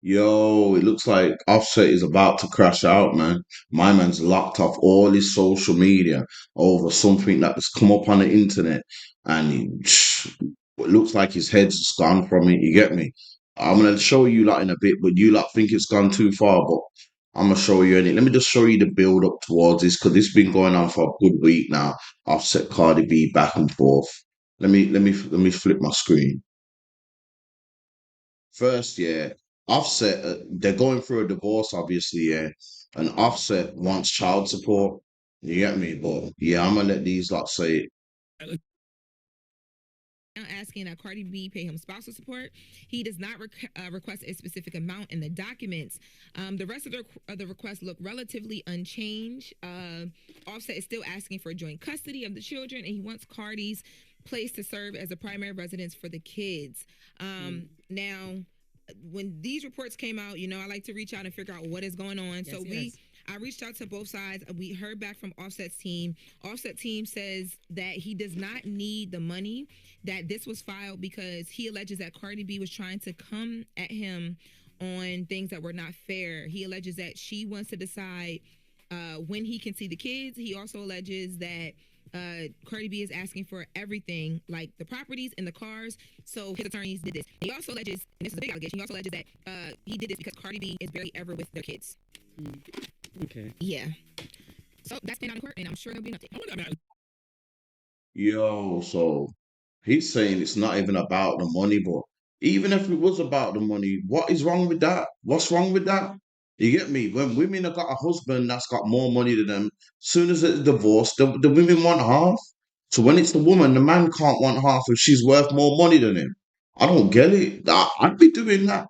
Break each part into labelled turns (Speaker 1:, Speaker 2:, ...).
Speaker 1: Yo, it looks like Offset is about to crash out, man. My man's locked off all his social media over something that has come up on the internet, and it looks like his head's just gone from it. You get me? I'm gonna show you lot in a bit, but you lot think it's gone too far, but I'm gonna show you any. Let me just show you the build up towards this because it's been going on for a good week now. Offset Cardi B back and forth. Let me flip my screen. First, yeah, Offset, they're going through a divorce, obviously, yeah, and Offset wants child support. You get me? But yeah, I'm gonna let these lot say it.
Speaker 2: Now asking that Cardi B pay him spousal support. He does not request a specific amount in the documents. The rest of the requests look relatively unchanged. Offset is still asking for joint custody of the children, and he wants Cardi's place to serve as a primary residence for the kids. Now, when these reports came out, I like to reach out and figure out what is going on. Yes, so I reached out to both sides. We heard back from Offset's team. Offset team says that he does not need the money, that this was filed because he alleges that Cardi B was trying to come at him on things that were not fair. He alleges that she wants to decide when he can see the kids. He also alleges that Cardi B is asking for everything, like the properties and the cars. So his attorneys did this. He also alleges, and this is a big allegation, he also alleges that he did this because Cardi B is barely ever with their kids.
Speaker 3: Okay.
Speaker 2: Yeah. So that's been out in court, and I'm sure there'll be an update.
Speaker 1: Yo, so he's saying it's not even about the money, but even if it was about the money, what is wrong with that? What's wrong with that? You get me? When women have got a husband that's got more money than them, soon as it's divorced, the women want half. So when it's the woman, the man can't want half if she's worth more money than him. I don't get it. I'd be doing that.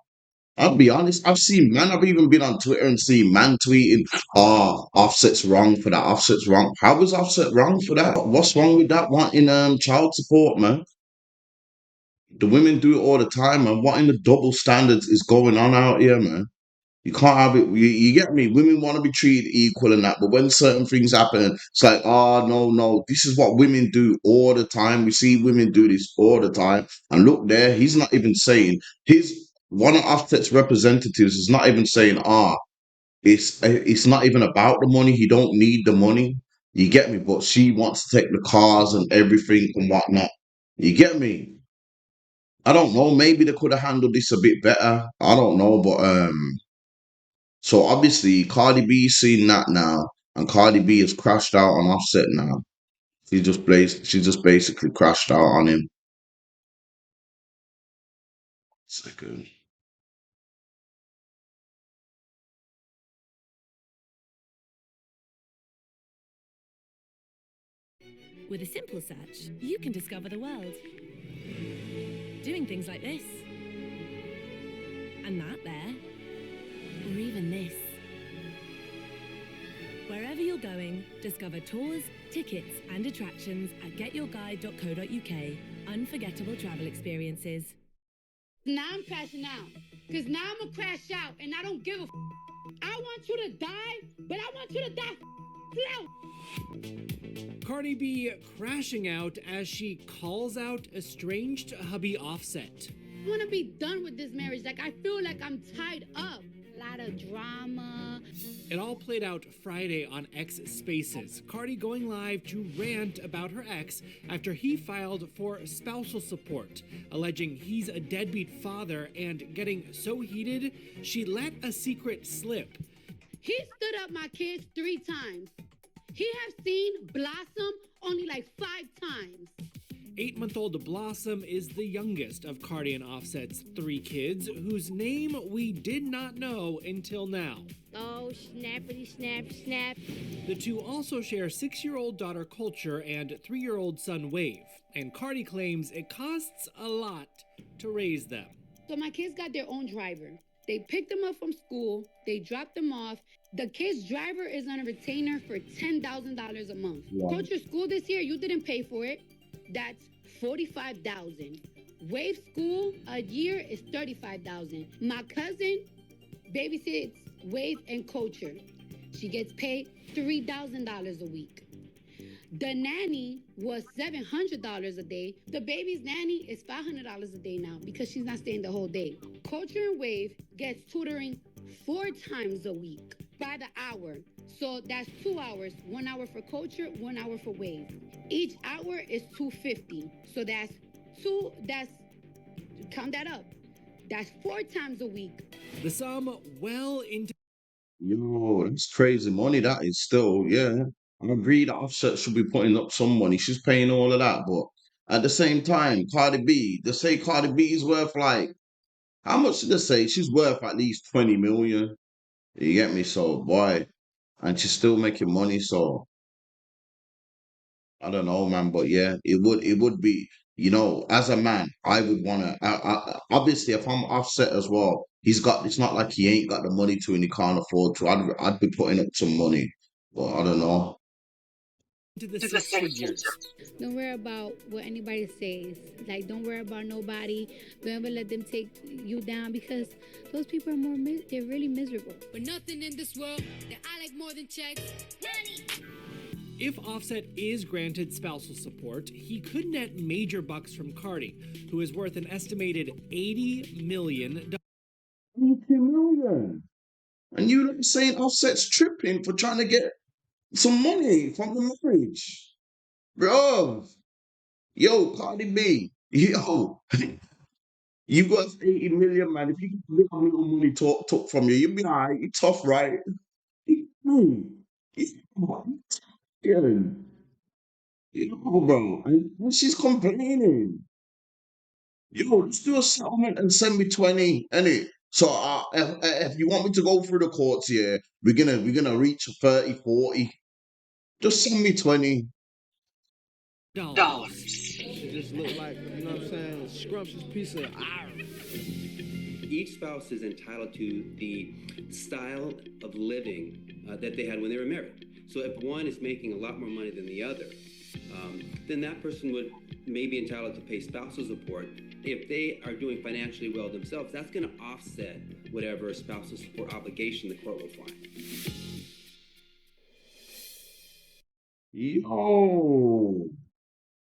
Speaker 1: I'll be honest. I've seen man. I've even been on Twitter and seen man tweeting, Offset's wrong for that. Offset's wrong." How was Offset wrong for that? What's wrong with that? Wanting child support, man. The women do it all the time, man. What in the double standards is going on out here, man? You can't have it. You get me? Women want to be treated equal and that, but when certain things happen, it's like, oh no, no. This is what women do all the time. We see women do this all the time. And look there, he's not even saying his one of Offset's representatives is not even saying, it's not even about the money. He don't need the money. You get me? But she wants to take the cars and everything and whatnot. You get me? I don't know. Maybe they could have handled this a bit better. I don't know, but so obviously Cardi B's seen that now, and Cardi B has crashed out on Offset now. She just basically crashed out on him. Second.
Speaker 4: With a simple search, you can discover the world. Doing things like this. And that there. Or even this. Wherever you're going, discover tours, tickets, and attractions at getyourguide.co.uk. Unforgettable travel experiences.
Speaker 5: Now I'm crashing out. Because now I'm going to crash out, and I don't give a I want you to die, but I want you to die slow.
Speaker 3: Cardi B crashing out as she calls out estranged hubby Offset.
Speaker 5: I want to be done with this marriage. Like, I feel like I'm tied up. A lot of drama.
Speaker 3: It all played out Friday on X Spaces. Cardi going live to rant about her ex after he filed for spousal support, alleging he's a deadbeat father, and getting so heated, she let a secret slip.
Speaker 5: He stood up my kids 3 times. He has seen Blossom only like 5 times.
Speaker 3: 8-month-old Blossom is the youngest of Cardi and Offset's 3 kids, whose name we did not know until now.
Speaker 5: Oh, snappity, snap, snap.
Speaker 3: The two also share 6-year-old daughter Culture and 3-year-old son Wave, and Cardi claims it costs a lot to raise them.
Speaker 5: So my kids got their own driver. They picked them up from school, they dropped them off. The kid's driver is on a retainer for $10,000 a month.
Speaker 1: Wow.
Speaker 5: Culture school this year, you didn't pay for it. That's $45,000. Wave school a year is $35,000. My cousin babysits Wave and Culture. She gets paid $3,000 a week. The nanny was $700 a day. The baby's nanny is $500 a day now because she's not staying the whole day. Culture and Wave gets tutoring 4 times a week by the hour. So that's 2 hours, 1 hour for Culture, 1 hour for Wave. Each hour is $250. So that's count that up. That's 4 times a week.
Speaker 3: The sum well into
Speaker 1: Yo, that's crazy money. That is still, yeah. I agree that Offset should be putting up some money. She's paying all of that, but at the same time, Cardi B, they say Cardi B is worth like how much did they say? She's worth at least 20 million. You get me? So boy, and she's still making money. So I don't know, man. But yeah, it would be. As a man, I would wanna. Obviously, if I'm Offset as well, he's got. It's not like he ain't got the money to and he can't afford to. I'd be putting up some money, but I don't know.
Speaker 3: the six figures.
Speaker 5: Don't worry about what anybody says. Like, don't worry about nobody. Don't ever let them take you down because those people are they're really miserable.
Speaker 6: But nothing in this world that I like more than checks. Money.
Speaker 3: If Offset is granted spousal support, he could net major bucks from Cardi, who is worth an estimated $80 million.
Speaker 1: 80 million. And you like saying Offset's tripping for trying to get some money from the marriage, bro. Yo, Cardi B, yo, you got 80 million, man. If you can get a little money took from you, you'll be all right. You tough, right? Hmm. Yeah, bro. And she's complaining. Yo, just do a settlement and send me 20, innit? So if you want me to go through the courts, yeah, we're gonna reach 30, 40. Just send me 20.
Speaker 7: It just look like, you know what I'm saying, a scrumptious piece of iron.
Speaker 8: Each spouse is entitled to the style of living that they had when they were married. So if one is making a lot more money than the other, then that person would may be entitled to pay spousal support. If they are doing financially well themselves, that's going to offset whatever spousal support obligation the court will find.
Speaker 1: Yo,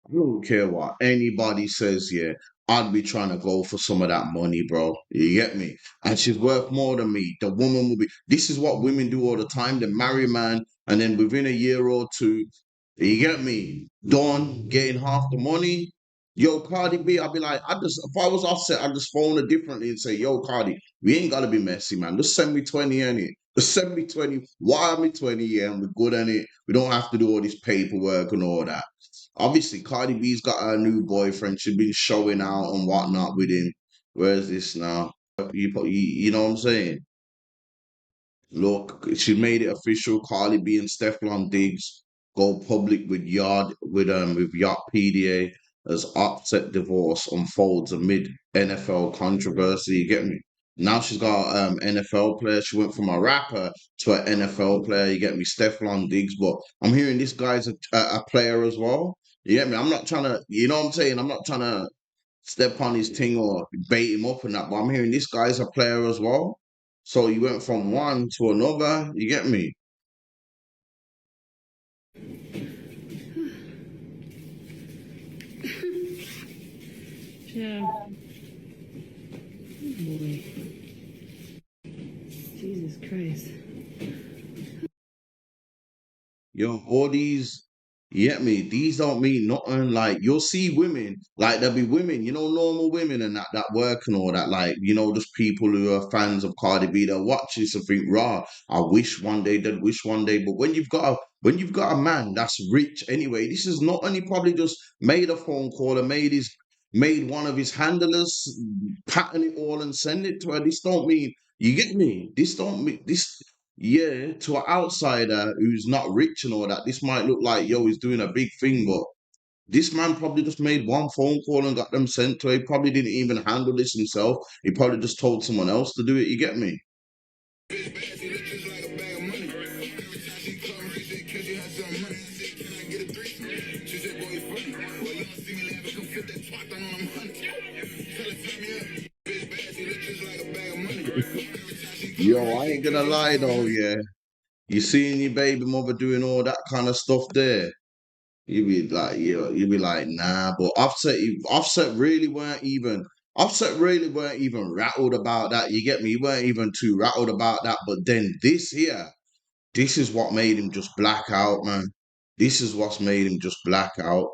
Speaker 1: I don't care what anybody says, yeah. I'd be trying to go for some of that money, bro. You get me? And she's worth more than me. The woman will be. This is what women do all the time. They marry a man, and then within a year or two, you get me? Done getting half the money. Yo, Cardi B, I'd be like, if I was Offset, I'd just phone her differently and say, yo, Cardi, we ain't gotta be messy, man. Just send me 20 in it. Just send me 20. Wire me 20, yeah, and we're good on it. We don't have to do all this paperwork and all that. Obviously, Cardi B's got her new boyfriend. She's been showing out and whatnot with him. Where's this now? You know what I'm saying? Look, she made it official. Cardi B and Stefan Diggs go public with Yacht PDA as Offset divorce unfolds amid NFL controversy. You get me? Now she's got NFL player. She went from a rapper to an NFL player. You get me? Stefan Diggs, but I'm hearing this guy's a player as well. You get me? I'm not trying to, you know what I'm saying? I'm not trying to step on his thing or bait him up and that. But I'm hearing this guy's a player as well. So you went from one to another. You get me?
Speaker 5: Yeah. Boy. Jesus Christ.
Speaker 1: Yo, all these, you get me? These don't mean nothing. Like you'll see women, like there'll be women, normal women and that work and all that. Like just people who are fans of Cardi B. They'll watch this and think, "Raw, I wish one day, did wish one day." But when you've got a man that's rich anyway, this is not only probably just made a phone call and made one of his handlers pattern it all and send it to her. This don't mean you get me. This don't mean this. Yeah, to an outsider who's not rich and all that, this might look like, yo, he's doing a big thing, but this man probably just made one phone call and got them sent to her. He probably didn't even handle this himself. He probably just told someone else to do it. You get me? Yo, I ain't gonna lie though, yeah. You seeing your baby mother doing all that kind of stuff there. You be like, nah, but Offset really weren't even. Offset really weren't even rattled about that. You get me? He weren't even too rattled about that. But then this here, this is what made him just black out, man. This is what's made him just black out.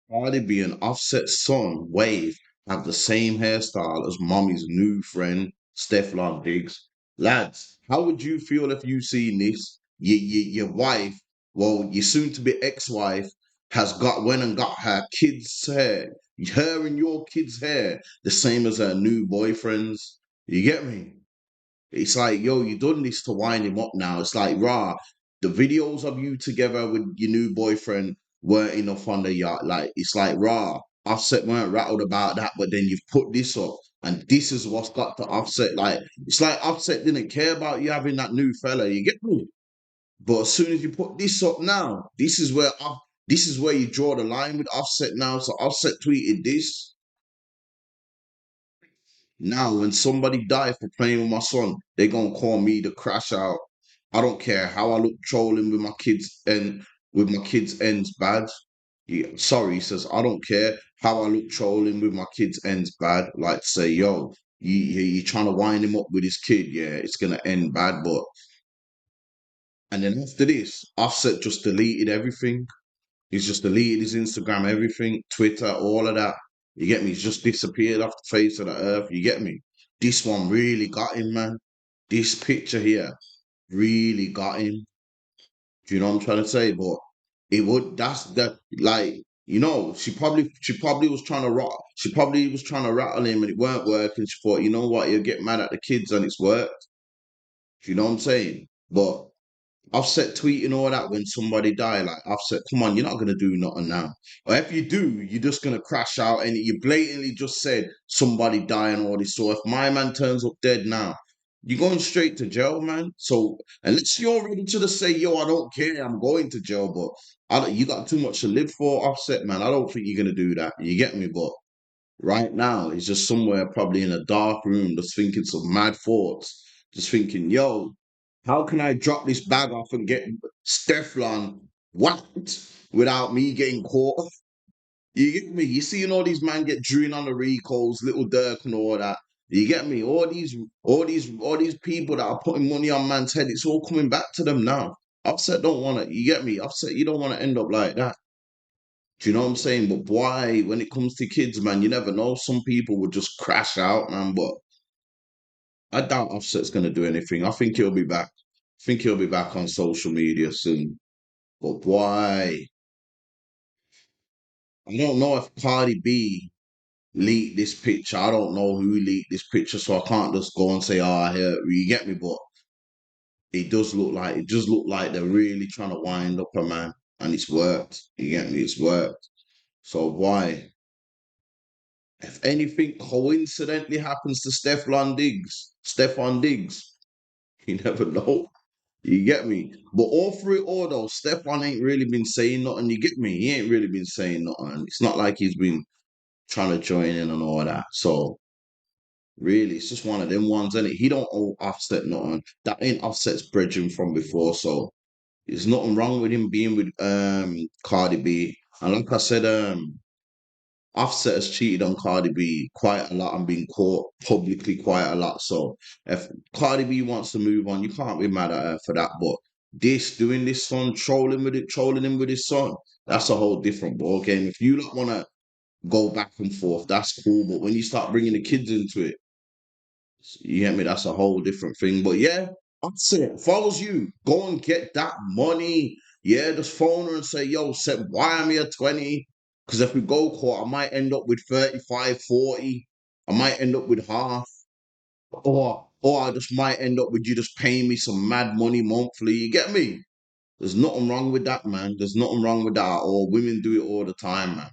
Speaker 1: Cardi B and Offset's son, Wave, have the same hairstyle as mommy's new friend, Stefan Diggs. Lads, how would you feel if you seen this? Your wife, well, your soon-to-be ex-wife, went and got her kid's hair, her and your kid's hair, the same as her new boyfriend's. You get me? It's like, yo, you done this to wind him up now. It's like, rah, the videos of you together with your new boyfriend weren't enough on the yacht. Like, it's like, rah, Offset weren't rattled about that, but then you've put this up, and this is what's got to Offset. Like, it's like Offset didn't care about you having that new fella. You get me? But as soon as you put this up now, this is where you draw the line with Offset now. So Offset tweeted this. Now, when somebody die for playing with my son, they gonna call me the crash out. I don't care how I look trolling with my kids and with my kids ends bad. Yeah, sorry, he says I don't care how I look trolling with my kids ends bad. Like to say, yo, you trying to wind him up with his kid, yeah, it's gonna end bad. But and then after this, Offset just deleted everything. He's just deleted his Instagram, everything, Twitter, all of that. You get me? He's just disappeared off the face of the earth. You get me? This one really got him, man. This picture here really got him. Do you know what I'm trying to say? But it would that's that like she probably was trying to rattle him and it weren't working. She thought, you know what, he'll get mad at the kids and it's worked. Do you know what I'm saying? But Offset tweeting all that when somebody die, like Offset, come on, you're not gonna do nothing now. Or if you do, you're just gonna crash out and you blatantly just said somebody die and all this. So if my man turns up dead now, you're going straight to jail, man. So unless you're ready to just say, yo, I don't care, I'm going to jail, but you got too much to live for, Offset, man. I don't think you're gonna do that. You get me? But right now, he's just somewhere probably in a dark room, just thinking some mad thoughts, just thinking, yo, how can I drop this bag off and get Stefan whacked without me getting caught? You get me? You seeing all these men get drew on the Ricos, Little Dirk and all that. You get me? All these people that are putting money on man's head, it's all coming back to them now. Offset don't want to, you get me? Offset, you don't want to end up like that. Do you know what I'm saying? But why, when it comes to kids, man, you never know. Some people would just crash out, man. But I doubt Offset's gonna do anything. I think he'll be back. I think he'll be back on social media soon. But why? I don't know if Cardi B leaked this picture. I don't know who leaked this picture, so I can't just go and say, "Oh, here, you get me." But it just look like they're really trying to wind up a man, and it's worked. You get me? It's worked. So why? If anything coincidentally happens to Stefan Diggs, you never know. You get me? But all through it all though, Stefan ain't really been saying nothing. You get me? He ain't really been saying nothing. It's not like he's been trying to join in and all that. So really, it's just one of them ones, is it? He don't owe Offset nothing. That ain't Offset's brethren from before. So there's nothing wrong with him being with Cardi B. And like I said, Offset has cheated on Cardi B quite a lot and been caught publicly quite a lot. So if Cardi B wants to move on, you can't be mad at her for that. But doing this son, trolling him with his son, that's a whole different ball game. If you don't want to go back and forth, that's cool. But when you start bringing the kids into it, you get me? That's a whole different thing. But yeah, that's it. Follows you. Go and get that money. Yeah, just phone her and say, yo, set wire me a 20. Because if we go court, I might end up with 35, 40. I might end up with half. Or I just might end up with you just paying me some mad money monthly. You get me? There's nothing wrong with that, man. There's nothing wrong with that at all. Women do it all the time, man.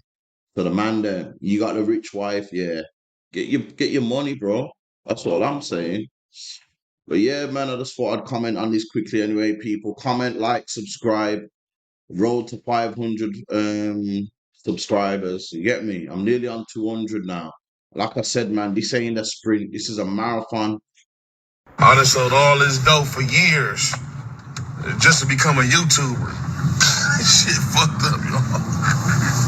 Speaker 1: So the man there, you got a rich wife, yeah. Get your money, bro. That's all I'm saying. But yeah, man, I just thought I'd comment on this quickly anyway, people. Comment, like, subscribe. Road to 500 subscribers. You get me? I'm nearly on 200 now. Like I said, man, this ain't a sprint. This is a marathon.
Speaker 9: I done sold all this dope for years. just to become a YouTuber. Shit fucked up, y'all.